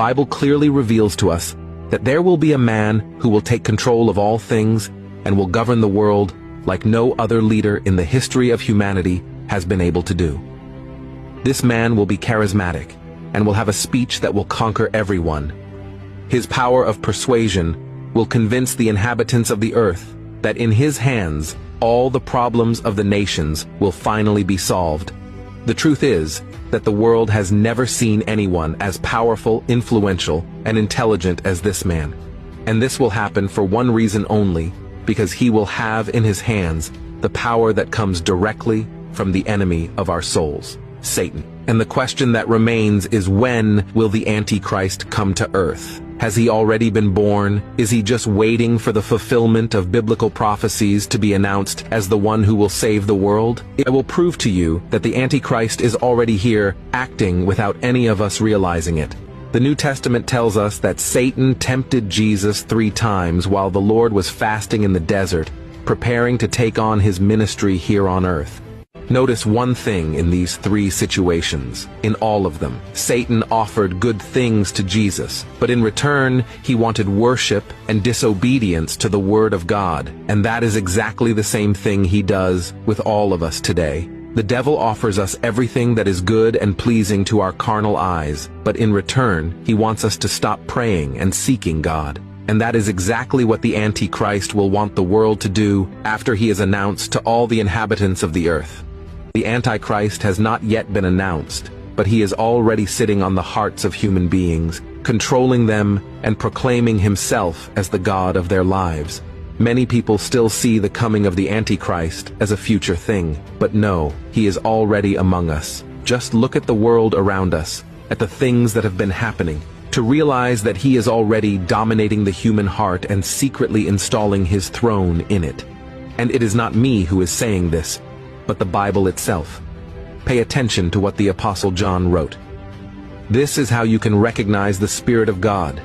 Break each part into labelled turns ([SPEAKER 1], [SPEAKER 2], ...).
[SPEAKER 1] Bible clearly reveals to us that there will be a man who will take control of all things and will govern the world like no other leader in the history of humanity has been able to do. This man will be charismatic and will have a speech that will conquer everyone. His power of persuasion will convince the inhabitants of the earth that in his hands all the problems of the nations will finally be solved. The truth is that the world has never seen anyone as powerful, influential, and intelligent as this man. And this will happen for one reason only, because he will have in his hands the power that comes directly from the enemy of our souls, Satan. And the question that remains is, when will the Antichrist come to earth? Has he already been born? Is he just waiting for the fulfillment of biblical prophecies to be announced as the one who will save the world? I will prove to you that the Antichrist is already here, acting without any of us realizing it. The New Testament tells us that Satan tempted Jesus 3 times while the Lord was fasting in the desert, preparing to take on his ministry here on earth. Notice one thing in these 3 situations. In all of them, Satan offered good things to Jesus, but in return, he wanted worship and disobedience to the Word of God. And that is exactly the same thing he does with all of us today. The devil offers us everything that is good and pleasing to our carnal eyes, but in return, he wants us to stop praying and seeking God. And that is exactly what the Antichrist will want the world to do after he is announced to all the inhabitants of the earth. The Antichrist has not yet been announced, but he is already sitting on the hearts of human beings, controlling them and proclaiming himself as the God of their lives. Many people still see the coming of the Antichrist as a future thing, but no, he is already among us. Just look at the world around us, at the things that have been happening, to realize that he is already dominating the human heart and secretly installing his throne in it. And it is not me who is saying this, but the Bible itself. Pay attention to what the Apostle John wrote. This is how you can recognize the Spirit of God.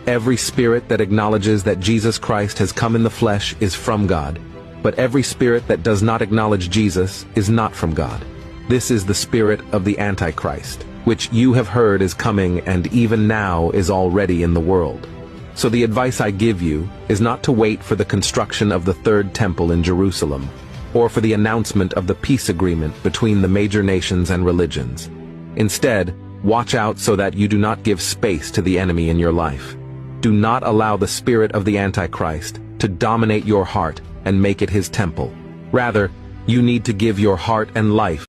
[SPEAKER 1] Every spirit that acknowledges that Jesus Christ has come in the flesh is from God, but every spirit that does not acknowledge Jesus is not from God. This is the spirit of the Antichrist, which you have heard is coming and even now is already in the world. So the advice I give you is not to wait for the construction of the 3rd temple in Jerusalem, or for the announcement of the peace agreement between the major nations and religions. Instead, watch out so that you do not give space to the enemy in your life. Do not allow the spirit of the Antichrist to dominate your heart and make it his temple. Rather, you need to give your heart and life